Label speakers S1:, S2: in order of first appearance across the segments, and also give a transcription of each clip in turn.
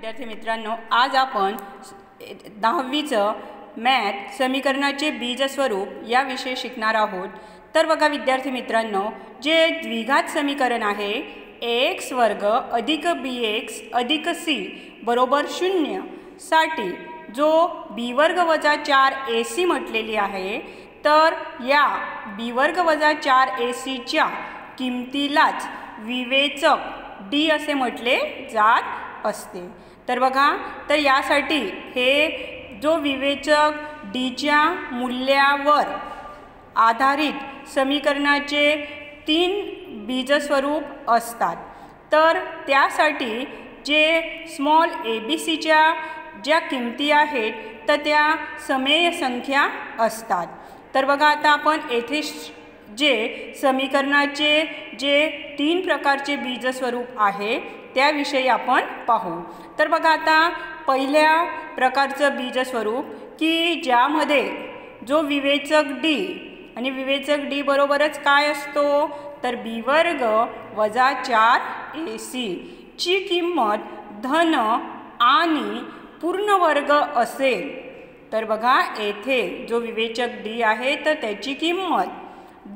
S1: विद्यार्थी मित्रांनो, आज आपण 10वीचं मॅथ समीकरणाचे बीजस्वरूप याविषयी शिकणार आहोत। तर बघा विद्यार्थी मित्रांनो, जे द्विघात समीकरण आहे ax वर्ग अधिक bx अधिक c बरोबर 0 साठी जो b वर्ग वजा 4ac म्हटलेली आहे, तर या b वर्ग वजा 4ac च्या किमतीलाच विवेचक d असे म्हटले जात असते। तर बघा, तर यासाठी हे जो विवेचक d च्या मूल्यावर आधारित समीकरणाचे 3 बीजस्वरूप असतात। तर त्यासाठी जे स्मॉल abc च्या ज्या किमती आहेत तर त्या समेय संख्या असतात। तर बघा, आता आपण येथे जे समीकरणाचे जे 3 प्रकारचे बीजस्वरूप आहे त्याविषयी आपण पाहू। तर बघा, आता पहिल्या प्रकारचं बीजस्वरूप की ज्यामध्ये जो विवेचक d आणि विवेचक d बरोबरच काय असतो, तर b वर्ग वजा 4ac ची किंमत धन आणि पूर्ण वर्ग असेल। तर बघा, येथे जो विवेचक d आहे तर त्याची किंमत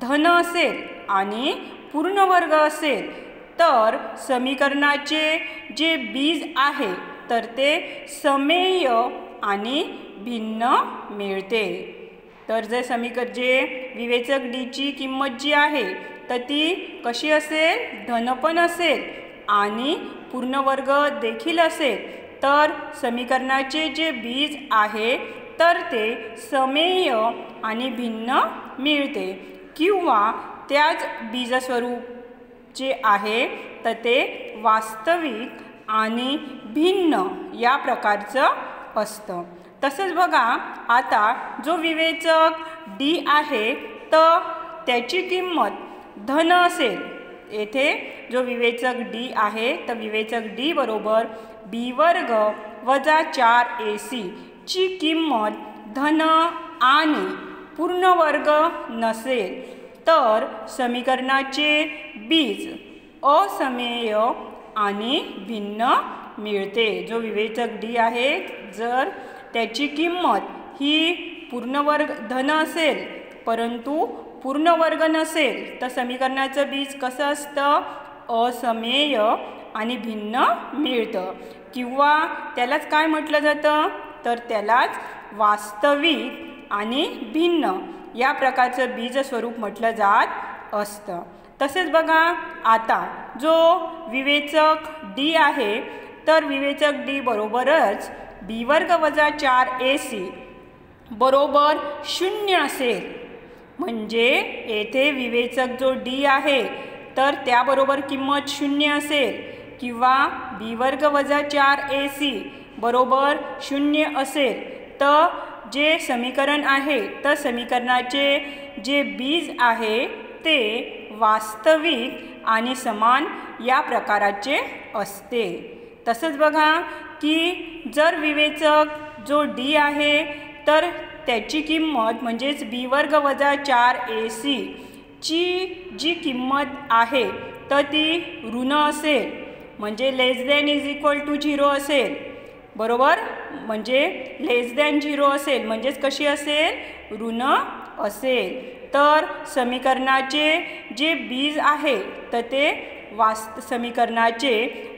S1: धन असेल आणि पूर्ण वर्ग असेल, तर समीकरणाचे जे बीज आहे तर ते समेय आणि भिन्न मिळते। तर जे विवेचक d ची किंमत जी आहे तर ती कशी असेल, धन पण असेल आणि पूर्ण वर्ग देखील असेल, तर समीकरणाचे जे बीज आहे तर ते समेय आणि भिन्न मिळते। किंवा त्याच बीजस्वरूप जे आहे तर ते वास्तविक आणि भिन्न या प्रकारचं असतं। तसंच बघा, आता जो विवेचक d आहे तर त्याची किंमत धन असेल। येथे जो विवेचक d आहे तर विवेचक d बरोबर b वर्ग वजा 4ac ची किंमत धन आणि पूर्ण वर्ग नसेल, तर समीकरणाचे बीज असमेय आणि भिन्न मिळते। जो विवेचक d आहे जर त्याची किंमत ही पूर्ण वर्ग धन असेल परंतु पूर्ण वर्ग नसेल, तर समीकरणाचं बीज कसं असतं, असमेय आणि भिन्न मिळतं। किंवा त्यालाच काय म्हटलं जातं, तर त्यालाच वास्तविक आणि भिन्न या प्रकारचं बीजस्वरूप म्हटलं जात असतं। तसेच बघा, आता जो विवेचक d आहे तर विवेचक d बरोबरच b वर्ग वजा 4ac बरोबर 0 असेल। म्हणजे येथे विवेचक जो d आहे तर त्याबरोबर किंमत 0 असेल किंवा b वर्ग वजा 4ac बरोबर 0 असेल, तर जे समीकरण आहे तर समीकरणाचे जे बीज आहे ते वास्तविक आणि समान या प्रकाराचे असते। तसंच बघा की जर विवेचक जो d आहे तर त्याची किंमत म्हणजेच b वर्ग वजा 4ac ची जी किंमत आहे तर ती ऋण असेल, म्हणजे लेस दॅन इज इक्वल टू 0 असेल, बरोबर। म्हणजे लेस दॅन 0 असेल म्हणजेच कशी असेल, ऋण असेल। तर समीकरणाचे जे बीज आहे तर ते समीकरणाचे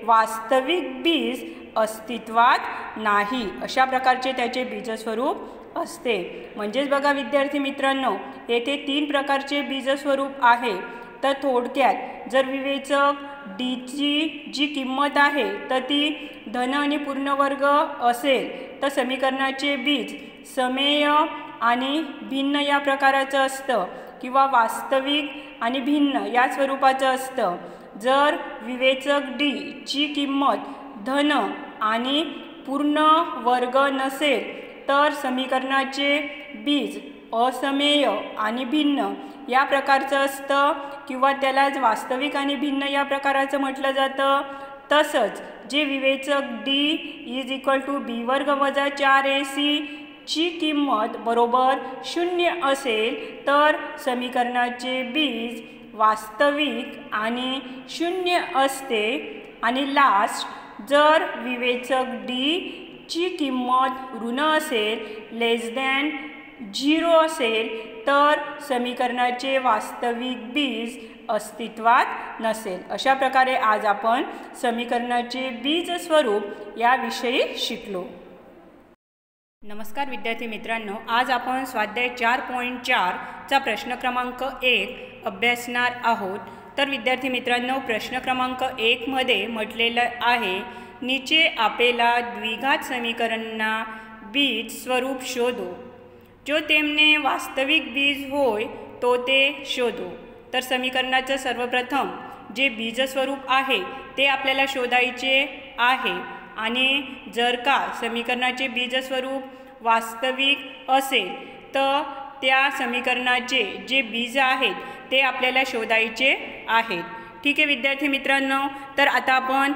S1: वास्तविक बीज अस्तित्वात नाही, अशा प्रकारचे त्याचे बीजस्वरूप असते। म्हणजेच बघा विद्यार्थी मित्रांनो, येथे 3 प्रकारचे बीजस्वरूप आहे। तर थोडक्यात जर विवेचक d ची जी किंमत आहे तर ती धन आणि पूर्ण वर्ग असेल, तर समीकरणाचे बीज समेय आणि भिन्न या प्रकाराचं असतं किंवा वास्तविक आणि भिन्न या स्वरूपाचं असतं। जर विवेचक d ची किंमत धन आणि पूर्ण वर्ग नसेल, तर समीकरणाचे बीज असमेय आणि भिन्न या प्रकारचं असतं किंवा त्यालाच वास्तविक आणि भिन्न या प्रकाराचं म्हटलं जातं। तसंच जे विवेचक d is equal to b वर्ग वजा 4ac ची किंमत बरोबर 0 असेल, तर समीकरणाचे बीज वास्तविक आणि 0 असते आणि लास्ट जर विवेचक डी ची किंमत ऋण असेल, लेस दॅन 0 असेल, तर समीकरणाचे वास्तविक बीज अस्तित्वात नसेल. अशा प्रकारे आज आपण समीकरणाचे बीज स्वरूप याविषयी शिकलो. नमस्कार विद्यार्थी मित्रांनो, आज आपण स्वाध्याय 4.4 चा प्रश्न क्रमांक 1 अभ्यासणार आहोत. तर विद्यार्थी मित्रांनो, प्रश्न क्रमांक 1 मध्ये म्हटलेलं आहे, नीचे आपेला द्विघात समीकरणना बीज स्वरूप शोधो. जो तेमने वास्तविक बीज होय तो ते शोधो. तर समीकरणाचं सर्वप्रथम जे बीज स्वरूप आहे ते आपल्याला शोधायचे आहे. आणि जर का समीकरणाचे बीज स्वरूप वास्तविक असेल तर त्या समीकरणाचे जे बीज आहेत ते आपल्याला शोधायचे आहेत. ठीक आहे विद्यार्थी मित्रांनो, तर आता आपण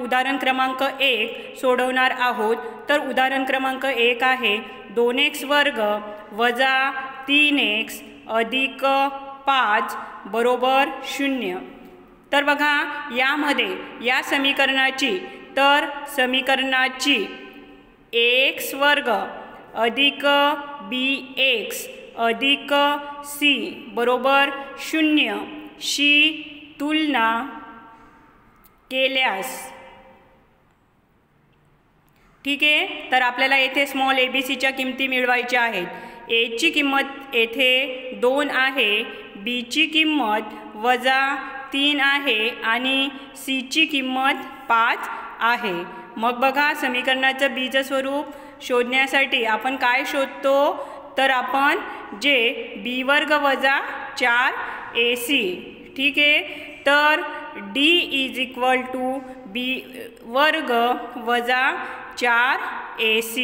S1: उदाहरण क्रमांक 1 सोडवणार आहोत. तर उदाहरण क्रमांक 1 आहे 2x वर्ग वजा 3x अधिक 5 बरोबर 0. तर बघा यामध्ये या समीकरणाची x वर्ग अधिक bx अधिक c बरोबर 0 शी तुलना केल्यास, ठीक आहे. तर आपल्याला येथे स्मॉल abcच्या किमती मिळवायच्या आहेत. a ची किंमत येथे 2 आहे, b ची किंमत वजा 3 आहे आणि c ची किंमत 5 आहे. मग बघा समीकरणाचं बीज स्वरूप शोधण्यासाठी आपण काय शोधतो, तर आपण जे b वर्ग वजा 4ac, ठीक आहे. तर d is equal to b वर्ग वजा 4ac,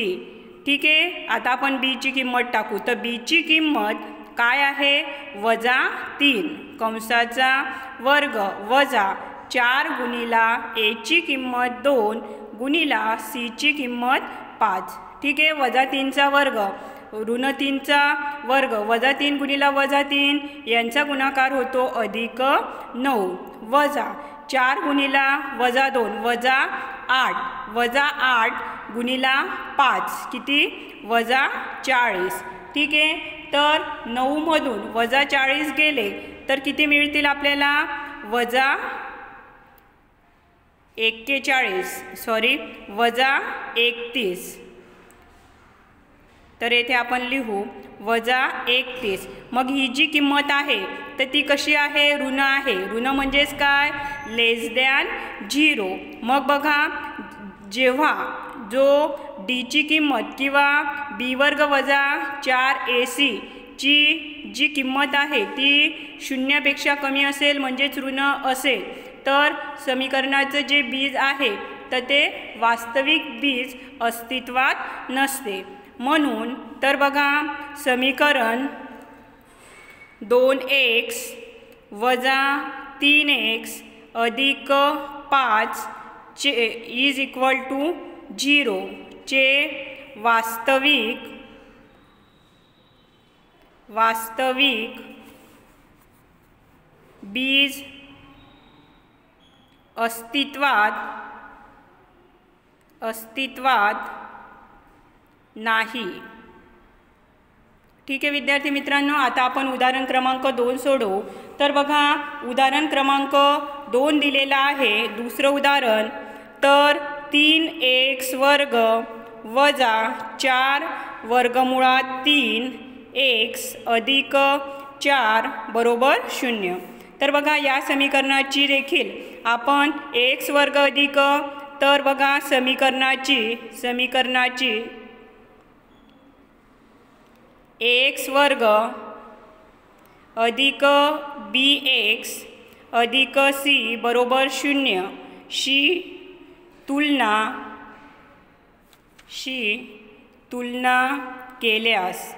S1: ठीक आहे. आता आपण b ची किंमत टाकू. तर b ची किंमत काय आहे, वजा 3 कंसाचा वर्ग वजा 4 गुणिला a ची किंमत 2 गुणिला c ची किंमत 5, ठीक आहे. वजा 3चा वर्ग ऋण 3चा वर्ग वजा 3 गुणिला वजा 3 यांचा गुणाकार होतो अधिक 9 वजा 4 गुणिला वजा 2 वजा 8 गुणिला 5 किती, वजा 40, ठीक आहे. तर 9 मधून वजा 40 गेले तर किती मिळतील आपल्याला, वजा 31. तर येथे आपण लिहू वजा 31. मग ही जी किंमत आहे तर ती कशी आहे, ऋण आहे. ऋण म्हणजेच काय, लेस दॅन 0. मग बघा जेव्हा जो डी ची किंमत किंवा b वर्ग वजा 4ac ची जी किंमत आहे ती 0पेक्षा कमी असेल म्हणजेच ऋण असेल, तर समीकरणाचं जे बीज आहे तर ते वास्तविक बीज अस्तित्वात नसते. म्हणून तर बघा समीकरण 2x वजा 3x अधिक 5 इज इक्वल टू 0 चे वास्तविक बीज अस्तित्वात नाही. ठीक आहे विद्यार्थी मित्रांनो, आता आपण उदाहरण क्रमांक 2 सोडवू. तर बघा उदाहरण क्रमांक 2 दिलेला आहे. दुसरं उदाहरण, तर 3x वर्ग वजा 4 वर्गमुळात 3x अधिक 4 बरोबर 0. तर बघा या समीकरणाची देखील आपण x वर्ग अधिक, तर बघा समीकरणाची x वर्ग अधिक bx अधिक c बरोबर 0 शी तुलना केल्यास,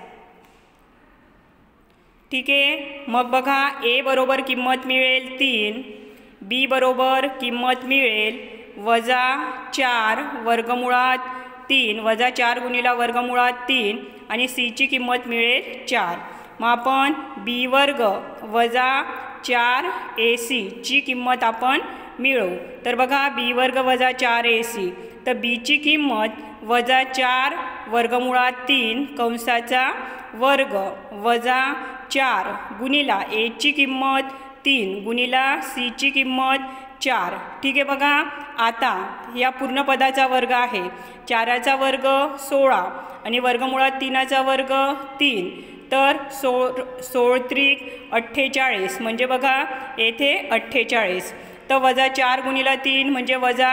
S1: ठीक आहे. मग बघा a बरोबर किंमत मिळेल 3, b बरोबर किंमत मिळेल वजा 4 वर्गमुळात 3 वजा 4 गुणिला वर्गमुळात 3 आणि c ची किंमत मिळेल 4. मग आपण b वर्ग वजा 4ac ची किंमत आपण मिळवू. तर बघा बी वर्ग वजा 4ac, तर बीची किंमत वजा 4 वर्गमुळात 3 कंसाचा वर्ग वजा 4 गुणिला एची किंमत 3 गुणिला सीची किंमत 4. ठीक आहे बघा. आता या पूर्ण पदाचा वर्ग आहे. 4चा वर्ग 16 आणि वर्गमुळात 3चा वर्ग 3, तर 16 त्रिक 48 म्हणजे बघा येथे 48. तर वजा 4 गुणिला 3 म्हणजे वजा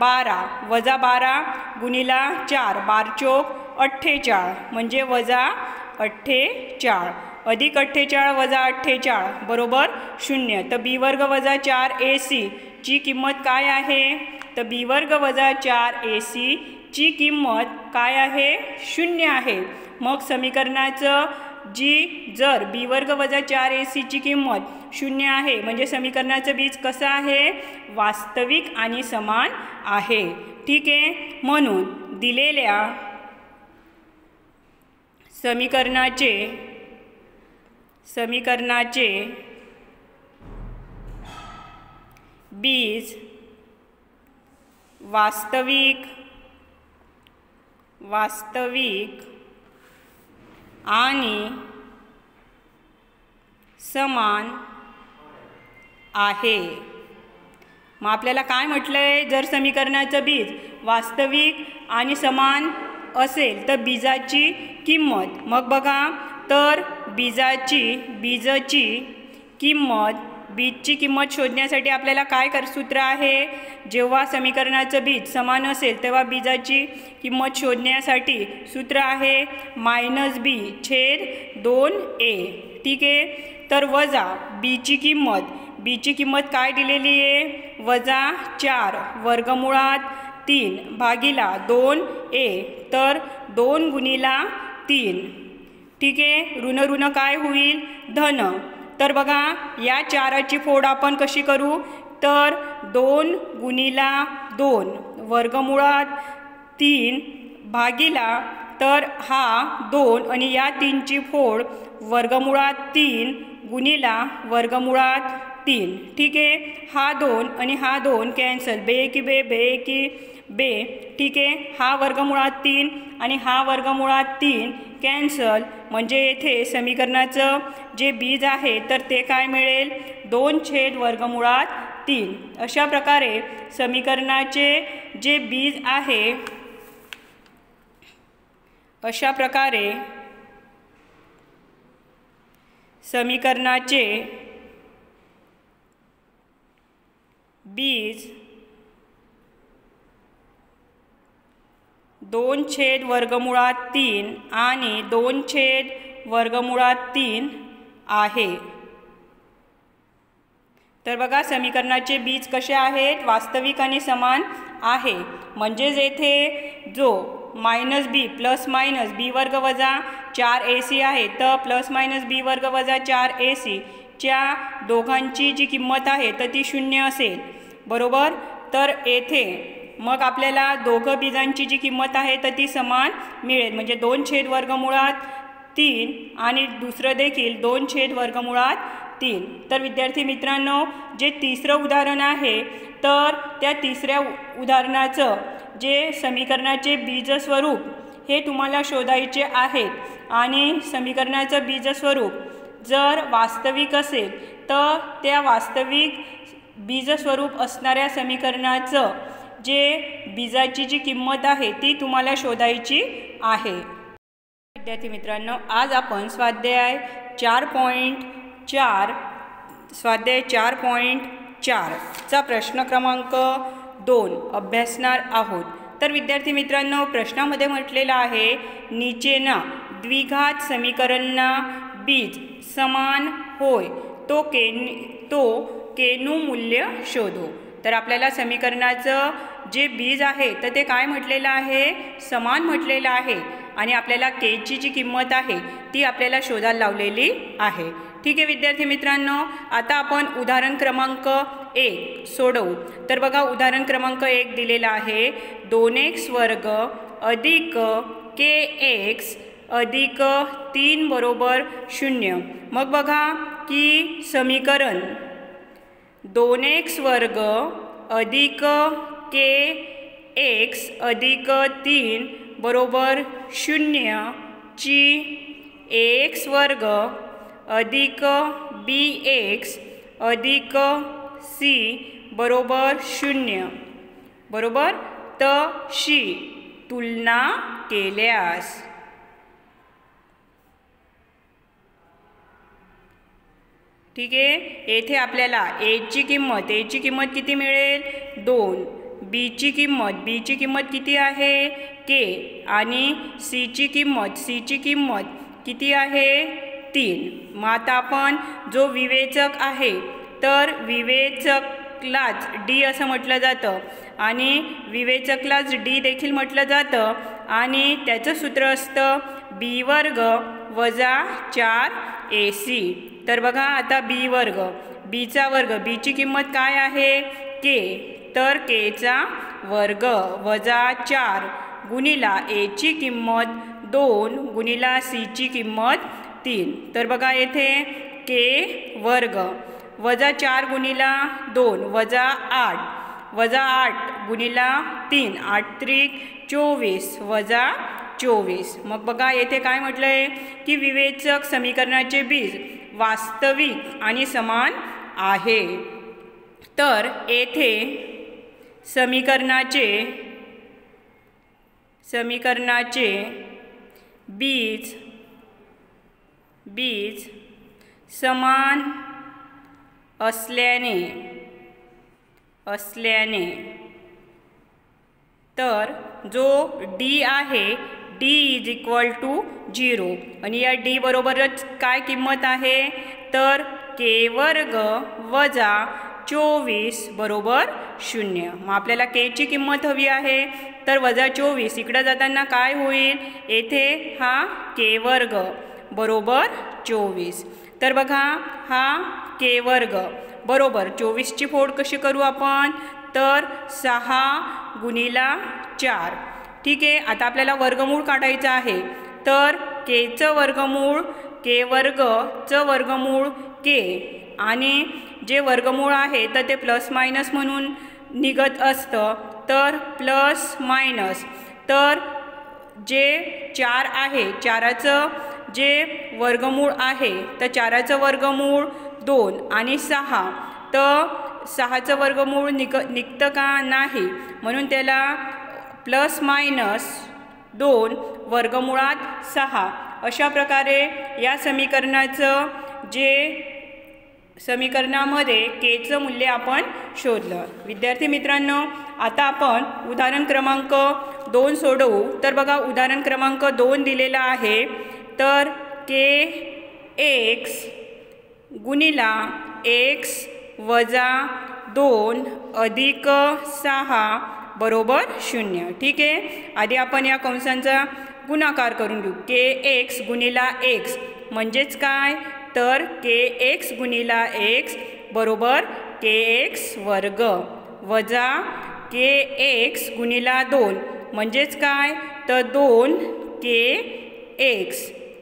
S1: 12, वजा 12 गुणिला 4 12 चोक 48 म्हणजे वजा 48 अधिक 48 वजा 48 बरोबर 0. तर बी वर्ग वजा 4ac ची किंमत काय आहे? तर बी वर्ग वजा 4ac ची किंमत काय आहे? 0 आहे. मग समीकरणाचं जर बी वर्ग वजा 4ac ची किंमत 0 आहे म्हणजे समीकरणाचं बीज कसं आहे? वास्तविक आणि समान आहे. ठीक आहे. म्हणून दिलेल्या समीकरणाचे बीज वास्तविक आणि समान आहे. मग आपल्याला काय म्हटलं आहे? जर समीकरणाचं बीज वास्तविक आणि समान असेल तर बीजाची किंमत, मग बघा तर बीजाची किंमत, बीजची किंमत शोधण्यासाठी आपल्याला काय सूत्र आहे? जेव्हा समीकरणाचं बीज समान असेल तेव्हा बीजाची किंमत शोधण्यासाठी सूत्र आहे -b छेद 2a. ठीक आहे. तर वजा बीची किंमत काय दिलेली आहे? वजा 4 वर्गमुळात 3 भागिला 2a, तर 2 गुणिला 3. ठीक आहे. ऋण काय होईल? धन. तर बघा या 4ची फोड आपण कशी करू? तर 2 गुणिला 2 वर्गमुळात 3 भागिला, तर हा 2 आणि या 3ची फोड वर्गमुळात 3 गुणिला वर्गमुळात 3. ठीक आहे. हा 2 आणि हा 2 कॅन्सल, बे की बे. ठीक आहे. हा वर्गमुळात 3 आणि हा वर्गमुळात 3 कॅन्सल म्हणजे येथे समीकरणाचं जे बीज आहे तर ते काय मिळेल? 2 छेद वर्गमुळात 3. अशा प्रकारे समीकरणाचे जे बीज आहे, अशा प्रकारे समीकरणाचे बीज 2 छेद वर्गमुळात 3 आणि 2 छेद वर्गमुळात 3 आहे. तर बघा समीकरणाचे बीज कसे आहेत? वास्तविक आणि समान आहे. म्हणजेच येथे जो -b प्लस मायनस बी वर्ग वजा 4ac आहे, तर प्लस मायनस बी वर्ग वजा 4ac च्या दोघांची जी किंमत आहे तर ती 0 असेल. बरोबर. तर येथे मग आपल्याला दोघं बीजांची जी किंमत आहे तर ती समान मिळेल. म्हणजे 2 छेद वर्गमुळात 3 आणि दुसरं देखील 2 छेद वर्गमुळात 3. तर विद्यार्थी मित्रांनो, जे तिसरं उदाहरण आहे तर त्या तिसऱ्या उदाहरणाचं जे समीकरणाचे बीजस्वरूप हे तुम्हाला शोधायचे आहेत आणि समीकरणाचं बीजस्वरूप जर वास्तविक असेल तर त्या वास्तविक बीजस्वरूप असणाऱ्या समीकरणाचं जे बीजाची जी किंमत आहे ती तुम्हाला शोधायची आहे. विद्यार्थी मित्रांनो, आज आपण स्वाध्याय 4.4 चा प्रश्न क्रमांक 2 अभ्यासणार आहोत. तर विद्यार्थी मित्रांनो, प्रश्नामध्ये म्हटलेलं आहे नीचेना द्विघात समीकरणना बीज समान होय तो केनु मूल्य शोधो. तर आपल्याला समीकरणाचं जे बीज आहे तर ते काय म्हटलेलं आहे? समान म्हटलेलं आहे आणि आपल्याला केची जी किंमत आहे ती आपल्याला शोधायला लावलेली आहे. ठीक आहे विद्यार्थी मित्रांनो, आता आपण उदाहरण क्रमांक 1 सोडवू. तर बघा उदाहरण क्रमांक 1 दिलेला आहे 2x वर्ग अधिक kx अधिक 3 बरोबर 0. मग बघा की 2x वर्ग अधिक k x अधिक 3 बरोबर 0 ची ax वर्ग अधिक bx अधिक c बरोबर 0 बरोबर तशी तुलना केल्यास ठीक आहे। येथे आपल्याला a ची किंमत किती मिळेल 2, b ची किंमत किती आहे k आणि c ची किंमत किती आहे 3। मग आता आपण जो विवेचक आहे तर विवेचकलाच d असं म्हटलं जातं आणि विवेचकलाच d देखील म्हटलं जातं आणि त्याचं सूत्र असतं b वर्ग वजा 4ac। तर बघा आता b चा वर्ग b ची किंमत काय आहे k तर k चा वर्ग वजा 4 गुणिला a ची किंमत 2 गुणिला c ची किंमत 3। तर बघा येथे k वर्ग वजा 4 गुणिला 2 वजा 8 गुणिला 3 8 त्रिक 24 वजा 24। मग बघा येथे काय म्हटलं आहे की विवेचक समीकरणाचे बीज वास्तविक आणि समान आहे। तर येथे समीकरणाचे बीज समान असल्याने तर जो d आहे d = 0 आणि या d बरोबरच काय किंमत आहे तर k वर्ग वजा 24 बरोबर 0। मग आपल्याला k ची किंमत हवी आहे तर वजा 24 इकडे जाताना काय होईल येथे हा k वर्ग बरोबर 24। तर बघा हा k वर्ग बरोबर 24 ची फोड कशी करू आपण तर 6 गुणिला 4 ठीक आहे। आता आपल्याला वर्गमूळ काढायचं आहे तर k चं वर्गमूळ k वर्गचं वर्गमूळ k आणि जे वर्गमूळ आहे तर ते प्लस मायनस म्हणून निघत असतं तर प्लस मायनस तर जे 4 आहे 4चं जे वर्गमूळ आहे तर 4चं वर्गमूळ 2 आणि 6 तर 6चं वर्गमूळ निघतं का नाही म्हणून त्याला प्लस मायनस 2 वर्गमुळात 6 अशा प्रकारे या समीकरणामध्ये k चं मूल्य आपण शोधलं। विद्यार्थी मित्रांनो आता आपण उदाहरण क्रमांक 2 सोडवू। तर बघा उदाहरण क्रमांक 2 दिलेला आहे तर kx गुणिला x वजा 2 अधिक 6 बरोबर 0 ठीक आहे। आधी आपण या कंसांचा गुणाकार करून घेऊ kx गुणिला x म्हणजेच काय तर kx गुणिला x बरोबर kx वर्ग वजा kx गुणिला 2 म्हणजेच काय तर 2kx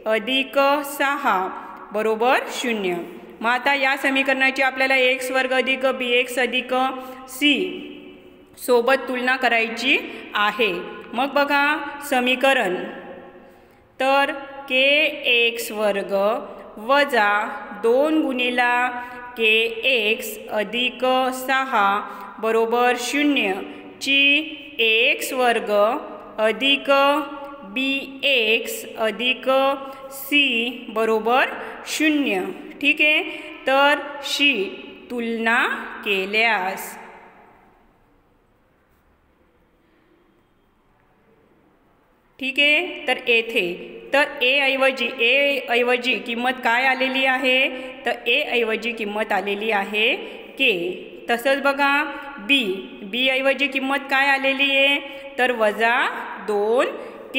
S1: अधिक 6 बरोबर 0। मग आता या समीकरणाची आपल्याला x वर्ग अधिक bx अधिक c सोबत तुलना करायची आहे। मग बघा समीकरण तर kx वर्ग वजा 2 गुणिला kx अधिक 6 बरोबर 0 ची ax वर्ग अधिक bx अधिक c बरोबर 0 ठीक आहे। तर शी तुलना केल्यास ठीक आहे। तर येथे तर a ऐवजी किंमत काय आलेली आहे तर a ऐवजी किंमत आलेली आहे k। तसंच बघा b ऐवजी किंमत काय आलेली आहे तर वजा 2k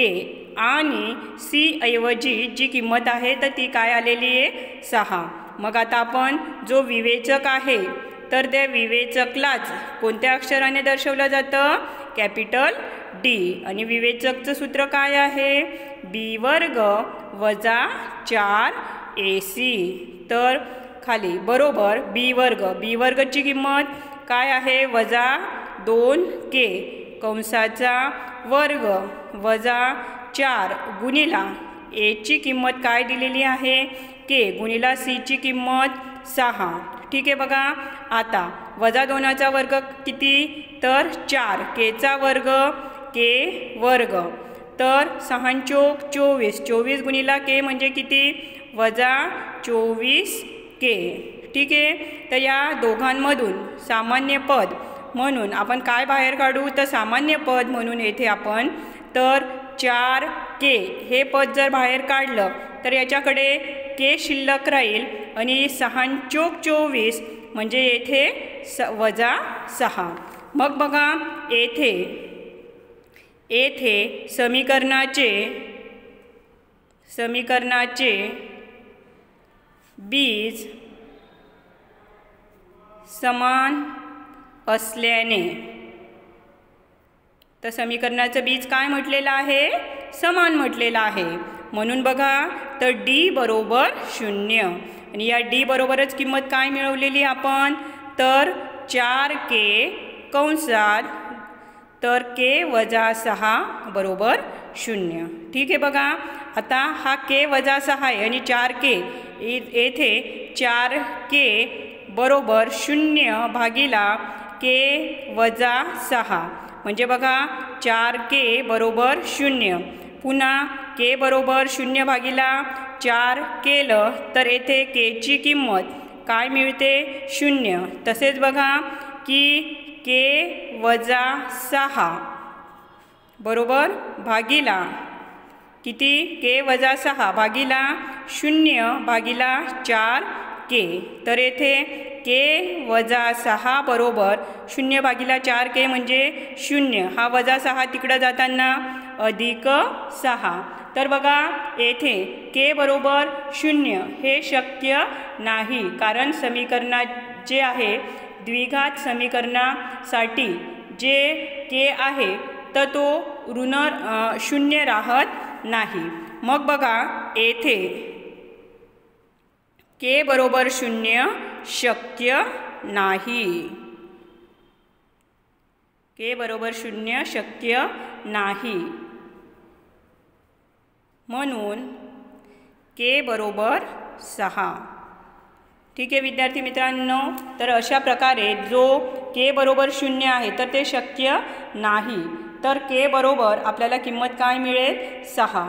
S1: आणि c ऐवजी जी किंमत आहे तर ती काय आलेली आहे 6। मग आता आपण जो विवेचक आहे तर त्या विवेचकलाच कोणत्या अक्षराने दर्शवलं जातं कॅपिटल D आणि विवेचकचं सूत्र काय आहे b वर्ग वजा 4ac। तर खाली बरोबर बी वर्ग. बी वर्गची किंमत काय आहे वजा 2k कंसाचा वर्ग वजा 4 गुणिला एची किंमत काय दिलेली आहे के गुणिला सीची किंमत 6. ठीक आहे बघा. आता वजा 2चा वर्ग किती तर 4 केचा वर्ग के वर्ग तर 6 चोक 24 24 गुणिला के म्हणजे किती वजा 24k. ठीक आहे. तर या दोघांमधून सामान्य पद म्हणून आपण काय बाहेर काढू तर सामान्य पद म्हणून येथे आपण तर 4k हे पद जर बाहेर काढलं तर याच्याकडे के शिल्लक राहील आणि 6 चोक 24 म्हणजे येथे वजा 6. मग बघा येथे समीकरणाचे बीज समान असल्याने तर समीकरणाचं बीज काय म्हटलेलं आहे समान म्हटलेलं आहे. म्हणून बघा तर डी बरोबर 0 आणि या डी बरोबरच किंमत काय मिळवलेली आपण तर 4k कंसात तर k वजा 6 बरोबर 0. ठीक आहे बघा. आता हा k वजा 6 आहे आणि 4k येथे 4k बरोबर 0 भागिला k वजा 6 म्हणजे बघा 4k बरोबर 0. पुन्हा k बरोबर 0 भागिला 4 केलं तर येथे k ची किंमत काय मिळते 0. तसेच बघा की k वजा 6 बरोबर भागिला किती k वजा 6 भागिला 0 भागिला 4k तर येथे k वजा 6 बरोबर 0 भागिला 4k म्हणजे 0. हा वजा 6 तिकडं जाताना अधिक 6. तर बघा येथे k बरोबर 0 हे शक्य नाही कारण समीकरणात जे आहे द्विघात समीकरणासाठी जे k आहे तर तो ऋण 0 राहत नाही. मग बघा येथे k बरोबर 0 शक्य नाही. k बरोबर 0 शक्य नाही म्हणून k बरोबर 6. ठीक आहे विद्यार्थी मित्रांनो. तर अशा प्रकारे जो k बरोबर 0 आहे तर ते शक्य नाही तर k बरोबर आपल्याला किंमत काय मिळेल 6.